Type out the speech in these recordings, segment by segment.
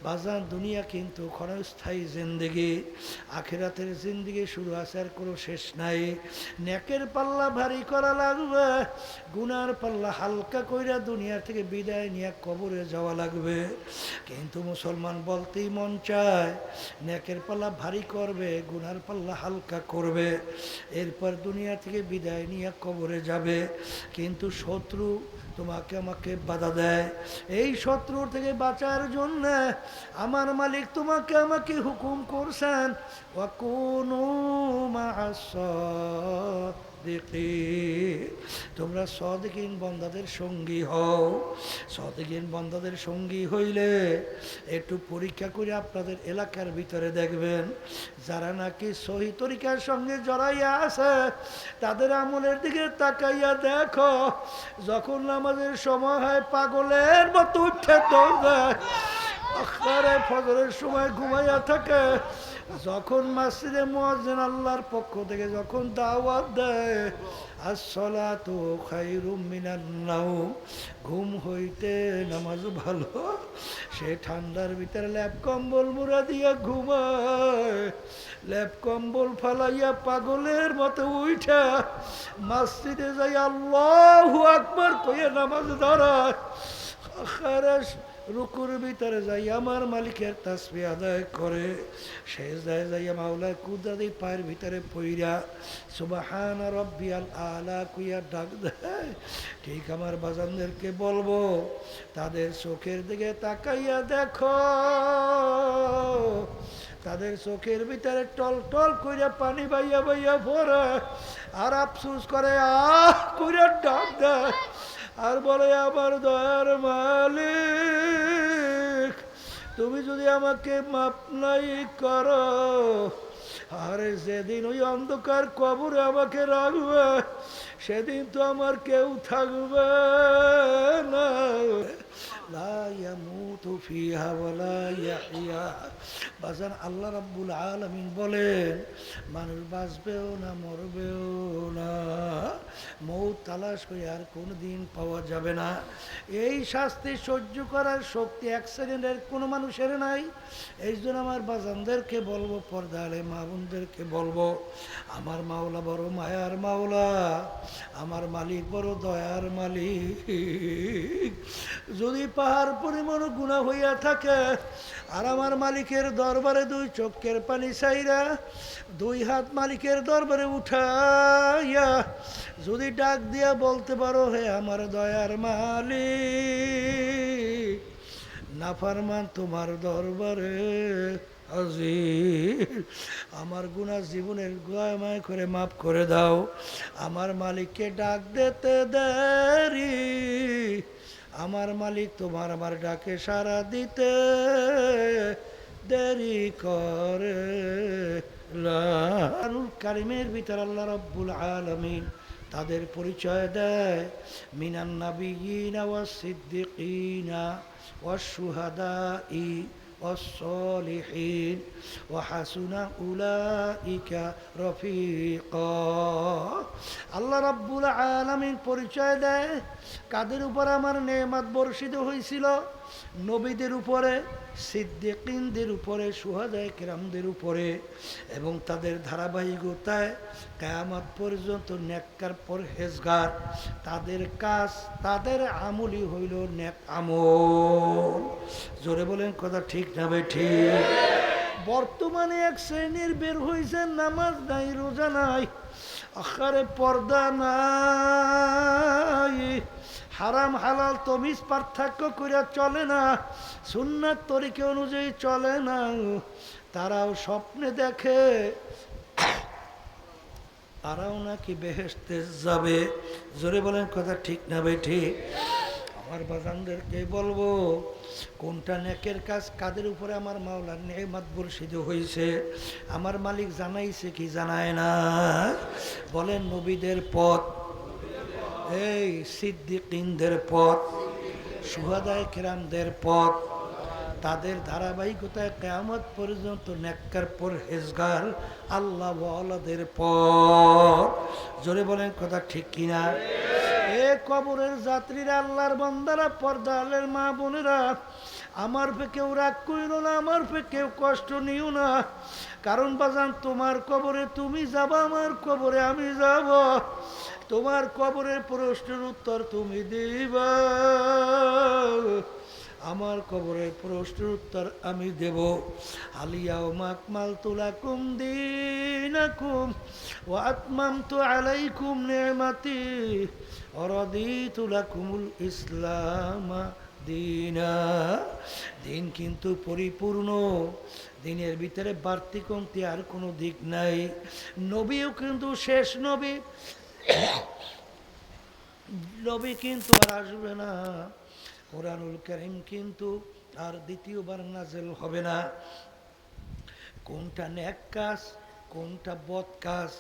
বাজান দুনিয়া কিন্তু ক্ষণস্থায়ী জিন্দেগি, আখিরাতের জিন্দেগি শুরু আছে, আর কোনো শেষ নাই। নেকের পাল্লা ভারী করা লাগবে, গুনার পাল্লা হালকা কইরা দুনিয়া থেকে বিদায় নিয়ে কবরে যাওয়া লাগবে। কিন্তু মুসলমান বলতেই মন চায় নেকের পাল্লা ভারী করবে, গুনার পাল্লা হালকা করবে, এরপর দুনিয়া থেকে বিদায় নিয়ে কবরে যাবে। কিন্তু শত্রু তোমাকে আমাকে বাধা দেয়। এই শত্রুর থেকে বাঁচার জন্য আমার মালিক তোমাকে আমাকে হুকুম করছেন, ওয়াকুনু মা'আস সাদিকিন, তোমরা সাদিকিন বান্দাদের সঙ্গী হও। সাদিকিন বান্দাদের সঙ্গী হইলে একটু পরীক্ষা করে আপনাদের এলাকার ভিতরে দেখবেন যারা নাকি সহি তরিকার সঙ্গে জড়াইয়া আছে তাদের আমলের দিকে তাকাইয়া দেখো, যখন নামাজের সময় হয় পাগলের মতো উঠে দৌড়ে, আখরে ফজরের সময় ঘুমাইয়া থাকে, যখন মসজিদে মুয়াজ্জিন আল্লাহর পক্ষ থেকে যখন দাওয়াত দেয় আসসালাতু খায়রুম মিনান নাওম, ঘুম হইতে নামাজ ভালো, সে ঠান্ডার ভিতরে ল্যাপ কম্বল মুড়া দিয়া ঘুমায়, ল্যাপ কম্বল ফালাইয়া পাগলের মতো উঠা মসজিদে যাই আল্লাহু আকবার কইয়া নামাজ ধরায়, রুকুর ভিতরে যাই আমার মালিকের তাসবিহ আদায় করে, সেজদায় যাইয়া মাওলার কুদরতি পায়ের ভিতরে পইরা সুবহান রাব্বিয়াল আলা কইয়া ডাক দেয়। ঠিক আমার বাজানদেরকে বলবো তাদের চোখের দিকে তাকাইয়া দেখো, তাদের চোখের ভিতরে টল টল কইরা পানি বাইয়া বাইয়া পড়ে, আর আফসোস করে আহ কইরা ডাক দেয়, আর বলে আমার দয়ার মালিক তুমি যদি আমাকে মাপ নাই করো, আরে যেদিন ওই অন্ধকার কবরে আমাকে রাখবে সেদিন তো আমার কেউ থাকবে না, লা ইয়ামুতু ফিহা ওয়ালা ইয়াহইয়া। বাজান আল্লাহ রাব্বুল আলামিন বলেন মানুষ বাঁচবেও না মরবেও না, মৌত তালাশ করে আর কোনোদিন পাওয়া যাবে না। এই শাস্তি সহ্য করার শক্তি এক সেকেন্ডের কোনো মানুষের নাই। এই জন্য আমার বাজানদেরকে বলবো, পর্দা আলে মা বোনদেরকে বলবো, আমার মাওলা বড় মায়ার মাওলা, আমার মালিক বড় দয়ার মালিক। যদি পাহাড় পরিমাণ গুনাহ হইয়া থাকে আর আমার মালিকের দরবারে দুই চোখের পানি ছাইরা দুই হাত মালিকের দরবারে উঠাইয়া যদি ডাক দিয়া বলতে পারো হে আমার দয়ার মালিক, নাফরমান তোমার দরবারে হাজির, আমার গুনাহ জীবনের গুনাহ করে মাফ করে দাও। আমার মালিককে ডাক দিতে দেরি, আমার মালিক তোমার আমার ডাকে সাড়া দিতে দেরি করে। কারিমের ভিতর আল্লাহ রাব্বুল আলামিন তাদের পরিচয় দেয় মিনান নাবিয়িনা ওয়াস সিদ্দিকিনা ওয়াস শুহাদাই ওয়াস সালিহিন ওয়া হাসুনা উলাইকা রফিকা। আল্লাহ রাব্বুল আলামিন পরিচয় দেয় কাদের উপর আমার নেয়ামত বর্ষিত হয়েছিল, নবীদের উপরে, সিদ্দিকিনদের উপরে, শুহাদায়ে কেরামদের উপরে, এবং তাদের ধারাবাহিকতায় কিয়ামত পর্যন্ত নেককার পরহেজগার তাদের কাজ তাদের আমলই হইল নেক আমল। জোরে বলেন কথা ঠিক না ঠিক? বর্তমানে এক শ্রেণীর বের হয়েছে নামাজ নাই রোজা নাই, আখারে পর্দা নাই, হারাম হালাল তমিজ পার্থক্য করে চলে না, সুন্নাত তরিকা অনুযায়ী চলে না, তারাও স্বপ্নে দেখে তারাও নাকি বেহেশতে যাবে। জোরে বলেন কথা ঠিক না ভাই ঠিক? আমার বাজানদেরকে বলবো কোনটা নেকের কাজ, কাদের উপরে আমার মাওলার নেয়ামত বর্ষিত হয়েছে আমার মালিক জানাইছে কি জানায় না? বলেন নবীদের পথ, এই সিদ্দিকিনদের পথ, শুহাদায়ে কেরামদের পথ, তাদের ধারাবাহিকতায় কিয়ামত পর্যন্ত নেককার পরহেজগার আল্লাহ ওয়ালাদের পথ। জোরে বলেন কথা ঠিক কিনা? এ কবরের যাত্রীরা, আল্লাহর বান্দারা, পর্দা আলের মা বোনেরা, আমার পে কেউ রাগ করিল না, আমার পে কেউ কষ্ট নিও না। কারণ বাজান তোমার কবরে তুমি যাবা, আমার কবরে আমি যাব। তোমার কবরের প্রশ্নের উত্তর তুমি দিবা, আমার কবরের প্রশ্নের উত্তর আমি দেব। আলিয়াউমা আকমালতু লাকুম দীনাকুম ওয়া আতমামতু আলাইকুম নি'মাতি ওয়া রাদিতু লাকুমুল ইসলাম দীনা। দিন কিন্তু পরিপূর্ণ, দিনের ভিতরে বাড়তি কমতি আর কোনো দিক নাই। নবীও কিন্তু শেষ নবী, নবী কিন্তু আর আসবে না। কোরআনুল কারীম কিন্তু আর দ্বিতীয়বার নাযিল হবে না। কোনটা নেক কাজ, কোনটা বদ কাজ,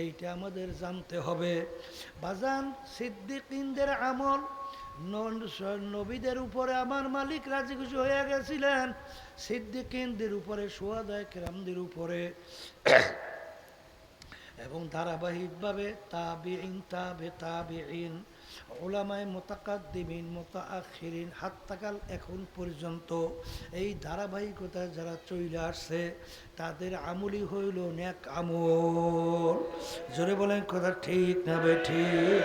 এইটা আমাদের জানতে হবে। বাজান সিদ্দিকীনদের আমল, নবীদের উপরে আমার মালিক রাজি খুশি হয়ে গেছিলেন, সিদ্দিকীনদের উপরে, শুহাদায়ে কেরামদের উপরে, এবং ধারাবাহিকভাবে তাবিঈন, তাবিঈন, উলামায়ে মুতাকাদ্দিমিন, মুতাআখিরিন, হাত্তাকাল এখন পর্যন্ত এই ধারাবাহিকতায় যারা চলে আসছে তাদের আমলই হইল নেক আমল। জোরে বলেন কথা ঠিক না বেঠিক?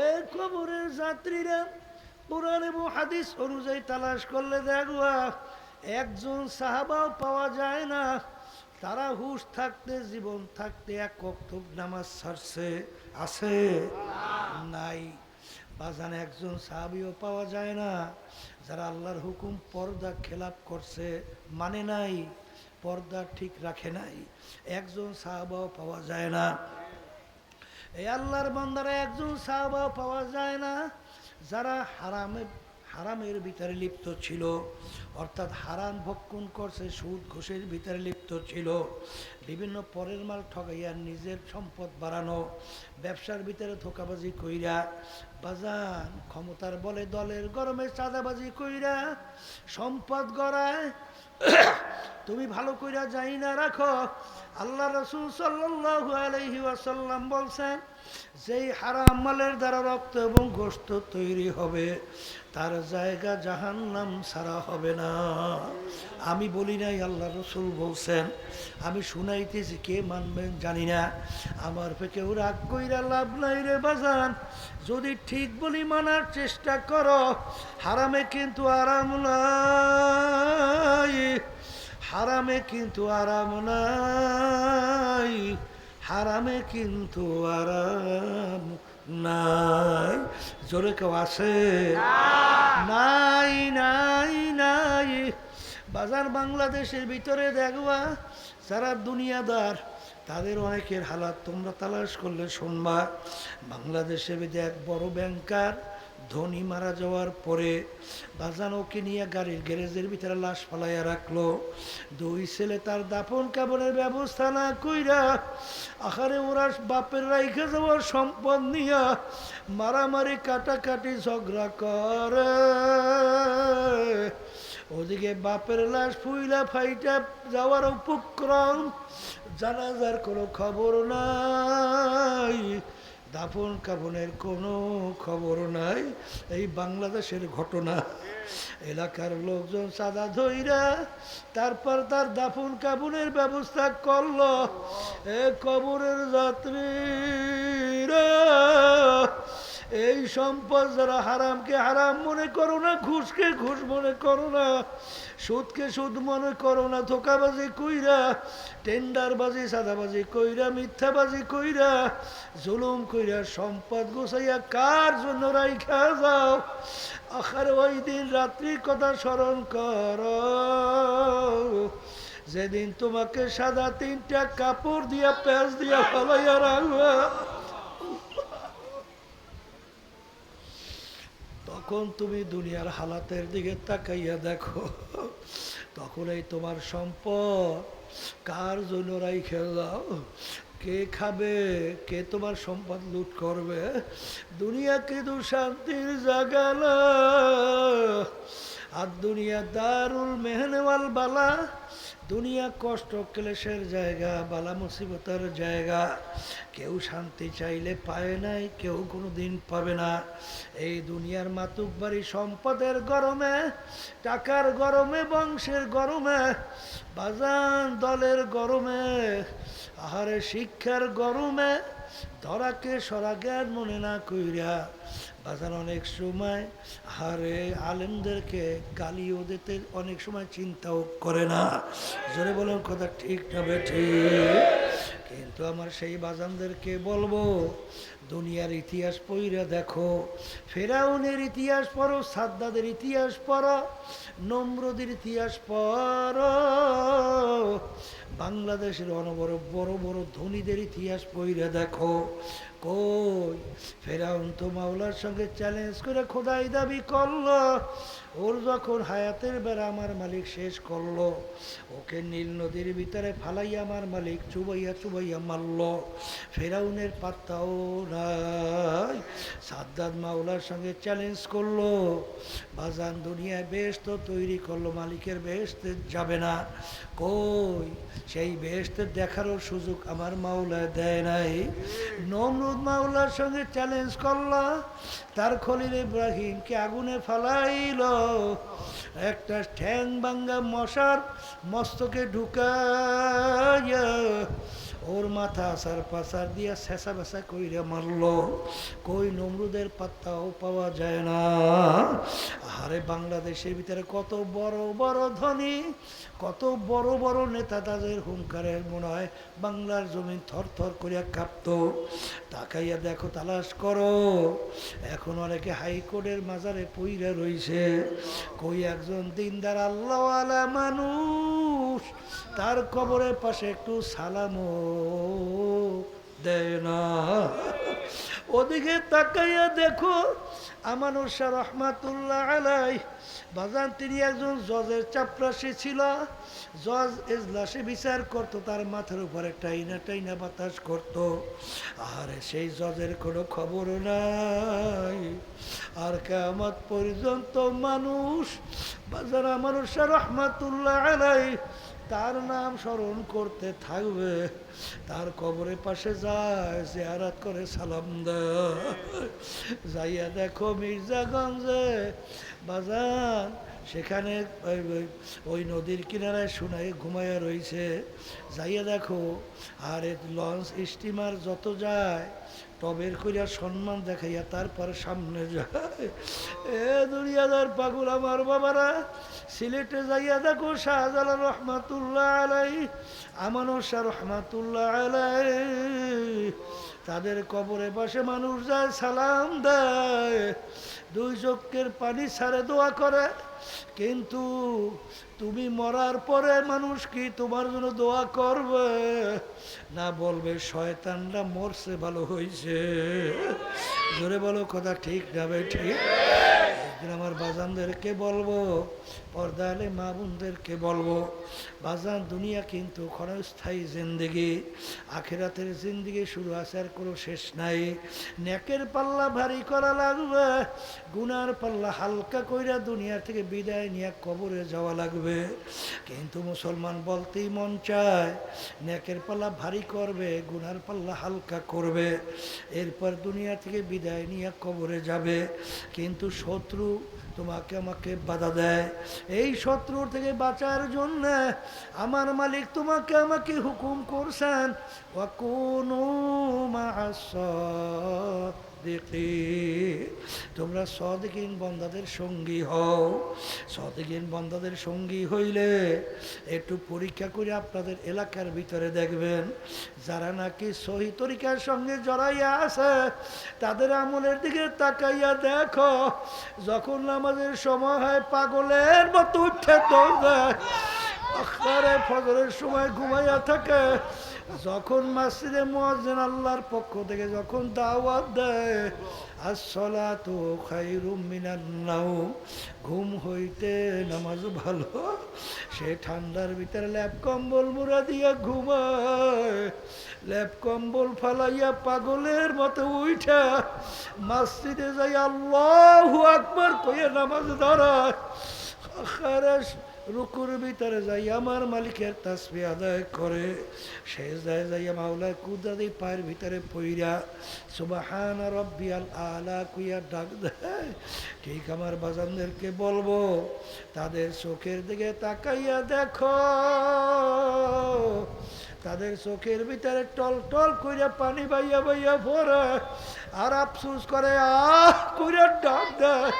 এই কবরের যাত্রীরা কুরআন এবং হাদিস অনুযায়ী তালাশ করলে দেখবা একজন সাহাবাও পাওয়া যায় না তারা হুশ থাকতে, জীবন থাকতে এক ওয়াক্ত নামাজ ছাড়ছে। আছে? নাই। বাজান একজন সাহাবীও পাওয়া যায় না যারা আল্লাহর হুকুম পর্দা খেলাপ করছে, মানে নাই, পর্দা ঠিক রাখে নাই। একজন সাহাবাও পাওয়া যায় না। এই আল্লাহর বান্দারা একজন সাহাবাও পাওয়া যায় না যারা হারামের ভিতরে লিপ্ত ছিল, অর্থাৎ হারাম ভক্ষণ করছে, সুদ ঘুষের ভিতরে লিপ্ত ছিল, বিভিন্ন পরের মাল ঠগাইয়া নিজের সম্পদ বাড়ানো, ব্যবসার ভিতরে ধোকাবাজি কইরা, বাজান ক্ষমতার বলে দলের গরমে চাঁদাবাজি কইরা সম্পদ গড়ায়। তুমি ভালো কইরা যাই না রাখো। আল্লাহ রাসূল সাল্লাল্লাহু আলাইহি ওয়াসাল্লাম বলছেন, যেই হারাম মালের দ্বারা রক্ত এবং গোশত তৈরি হবে তার জায়গা জাহান্নাম ছাড়া হবে না। আমি বলি নাই, আল্লাহ রাসূল বলছেন। আমি শুনাইতেছি, কে মানবেন জানি না। আমার পে কেউ রাগ কইরা লাভ নাই রে বাজান। যদি ঠিক বলি মানার চেষ্টা করো। হারামে কিন্তু আরাম নাই, হারামে কিন্তু আরাম নাই, হারামে কিন্তু আরাম নাই। জোরে কেউ আছে? নাই নাই নাই। বাজার বাংলাদেশের ভিতরে দেখবা যারা দুনিয়াদার তাদের অনেকের হালাত তোমরা তালাশ করলে শুনবা। বাংলাদেশে এক বড় ব্যাংকার ধনী মারা যাওয়ার পরে বাজান ওকে নিয়ে গাড়ির গ্যারেজের ভিতরে লাশ ফালাইয়া রাখলো। দুই ছেলে তার দাফন কাফনের ব্যবস্থা না কইরা আখারে ওরা বাপের রাইখে যাওয়ার সম্পদ নিয়া মারামারি কাটাকাটি ঝগড়া করে। ওদিকে বাপের লাশ ফুইলা ফাইটা যাওয়ার উপক্রম, জানাজার কোনো খবর নাই, দাফন কাফনের কোনো খবর নাই। এই বাংলাদেশের ঘটনা। এলাকার লোকজন চাঁদা ধইরা তারপর তার দাফন কাফনের ব্যবস্থা করলো। এ কবরের যাত্রীরা, এই সম্পদ যারা হারামকে হারাম মনে করো না, ঘুষকে ঘুষ মনে করো না, সুদকে সুদ মনে করো না, ধোকাবাজি কইরা, টেন্ডারবাজি, সাদাবাজি কইরা, মিথ্যাবাজি কইরা, জুলুম কইরা সম্পদ গোছাইয়া কার জন্য রাইখা যাও। আখার ওই দিন রাত্রির কথা স্মরণ করো যেদিন তোমাকে সাদা তিনটা কাপড় দিয়া প্যাঁচ দিয়া ফলাইয়া রাখবা। তখন তুমি দুনিয়ার হালাতের দিকে তাকাইয়া দেখো, তখন এই তোমার সম্পদ কার জন্য রাইখে যাও, কে খাবে, কে তোমার সম্পদ লুট করবে। দুনিয়া কিন্তু শান্তির জায়গা না। আর দুনিয়া দারুল মেহনে ওয়াল বালা, দুনিয়া কষ্ট ক্লেশের জায়গা, বালা মুসিবতের জায়গা। কেউ শান্তি চাইলে পায় নাই, কেউ কোনোদিন পাবে না। এই দুনিয়ার মাতুক বাড়ি সম্পদের গরমে, টাকার গরমে, বংশের গরমে, বাজান দলের গরমে, আহারে শিক্ষার গরমে, ধরাকে সরা জ্ঞান মনে না কইরা বাজার অনেক সময় আরে আলেমদেরকে গালিও দিতে অনেক সময় চিন্তাও করে না। জোরে বলেন কথা ঠিক না ঠিক? কিন্তু আমার সেই বাজানদেরকে বলবো, দুনিয়ার ইতিহাস পড়া দেখো, ফেরাউনের ইতিহাস পড়ো, সাদ্দাদের ইতিহাস পড়ো, নমরুদের ইতিহাস পড়ো, বাংলাদেশের অনবরত বড় বড় ধনীদের ইতিহাস পড়া দেখো। কই ফেরাউন তো মাওলার সঙ্গে চ্যালেঞ্জ করে খোদাই দাবি করলো, ওর যখন হায়াতের বেড়া আমার মালিক শেষ করলো, ওকে নীল নদীর ভিতরে ফালাইয়া আমার মালিক চুবাইয়া চুবাইয়া মারল। ফেরাউনের পাত্তাও নাই। সাদ্দাত মাওলার সঙ্গে চ্যালেঞ্জ করলো, বাজান দুনিয়ায় বেহেশত তৈরি করলো, মালিকের বেহেশতে যাবে না। কই সেই বেহেশতের দেখারও সুযোগ আমার মাওলা দেয় নাই। নমরুদ মাওলার সঙ্গে চ্যালেঞ্জ করলো, তার খলিল ইব্রাহিমকে আগুনে ফালাইল, একটা ঠ্যাং ভাঙ্গা মশার মস্তকে ঢুকাইয়া ওর মাথা আসার পাশার দিয়া শেষা বেসা কইরা মারল। কই নমরুদের পাত্তাও পাওয়া যায় না। আরে বাংলাদেশের ভিতরে কত বড় বড় ধনী, কত বড় বড় নেতা, তাদের হুঙ্কারের মনে হয় বাংলার জমিন থর থর করিয়া কাঁপত। তাকাইয়া দেখো, তালাশ করো, এখন অনেকে হাইকোর্টের মাজারে পইরা রইছে। কই একজন দিনদার আল্লাহওয়ালা মানুষ তার কবরের পাশে একটু সালামও দেয় না। ওদিকে তাকাইয়া দেখো, আমানুর শাহ রহমাতুল্লাহ আলাই বাজান, তিনি একজন জজের চাপরাশি ছিল। জজ এজলাসে বিচার করত, তার মাথার উপরে টাইনা টাইনা বাতাস করত। আর সেই জজের কোনো খবর নাই। আর কিয়ামত পর্যন্ত মানুষ বাজার আমানুর শাহ রহমাতুল্লাহ আলাই তার নাম স্মরণ করতে থাকবে, তার কবরের পাশে যায়, জিয়ারত করে সালাম দেয়। যাইয়া দেখো মির্জাগঞ্জে বাজান, সেখানে ওই নদীর কিনারায় শোনায় ঘুমাইয়া রইছে। যাইয়া দেখো, আর লঞ্চ স্টিমার যত যায় টবের করিয়া সম্মান দেখাইয়া তারপর সামনে যায়। এ দুনিয়াদার পাগল আমার বাবারা, সিলেটে যাইয়া দেখো শাহজালাল রহমাতুল্লাহ আলাই, আমানুর শাহ রহমাতুল্লাহ আলাই, তাদের কবরে পাশে মানুষ যায়, সালাম দেয়, দুই চোখের পানি ছাড়ে দোয়া করে। কিন্তু তুমি মরার পরে মানুষ কি তোমার জন্য দোয়া করবে না? বলবে শয়তানরা মরছে ভালো হয়েছে। জোরে বলো কথা ঠিক যাবে ঠিক? একদিন আমার বাজানদেরকে বলবো, পর্দা আলে মা বোনদেরকে বলবো, বাজান দুনিয়া কিন্তু ক্ষণস্থায়ী জিন্দেগি, আখিরাতের জিন্দেগি শুরু আছে, আর কোনো শেষ নাই। নেকের পাল্লা ভারী করা লাগবে, গুনার পাল্লা হালকা কইরা দুনিয়া থেকে বিদায় নিয়ে কবরে যাওয়া লাগবে। কিন্তু মুসলমান বলতেই মন চায়, নেকের পাল্লা ভারী করবে, গুনার পাল্লা হালকা করবে, এরপর দুনিয়া থেকে বিদায় নিয়ে কবরে যাবে। কিন্তু শত্রু তোমাকে আমাকে বাধা দেয়। এই শত্রুর থেকে বাঁচার জন্য আমার মালিক তোমাকে আমাকে হুকুম করছেন, ওয়াকুনু মা'আস সাদিকিন, তোমরা সাদিকিন বান্দাদের সঙ্গী হও। সাদিকিন বান্দাদের সঙ্গী হইলে একটু পরীক্ষা করে আপনাদের এলাকার ভিতরে দেখবেন, যারা নাকি সহি তরিকার সঙ্গে জড়াইয়া আছে তাদের আমলের দিকে তাকাইয়া দেখো, যখন নামাজের সময় হয় পাগলের মতো উঠে দৌড় দেয়, ফজরের সময় ঘুমাইয়া থাকে, যখন মসজিদে মুয়াজ্জিন আল্লাহর পক্ষ থেকে যখন দাওয়াত দেয়, আসসালাতু খায়রুম মিনান নাওম, ঘুম হইতে নামাজ ভালো, সে ঠান্ডার ভিতরে ল্যাপ কম্বল মুড়া দিয়া ঘুমায়, ল্যাপ কম্বল ফালাইয়া পাগলের মতো উঠা মসজিদে যাই আল্লাহু আকবার কইয়া নামাজ ধরায়। রুকুর ভিতরে যাই আমার মালিকের তাসবিহ আদায় করে, সেজদায় যাইয়া মাওলার কুদরতি পায়ের ভিতরে পইরা সুবহানা রাব্বিয়াল আলা কুইয়া ডাক দেয়। ঠিক আমার বাজানদেরকে বলবো, তাদের চোখের দিকে তাকাইয়া দেখো, তাদের চোখের ভিতরে টল টল কইরা পানি বাইয়া বাইয়া পড়ে, আর আফসোস করে আহ কইরা ডাক দেয়,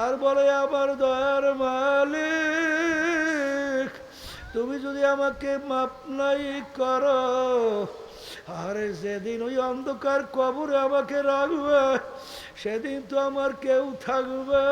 আর বলে আমার দয়ার মালিক, তুমি যদি আমাকে মাপ নাই করো, আরে যেদিন ওই অন্ধকার কবরে আমাকে রাখবে, সেদিন তো আমার কেউ থাকবে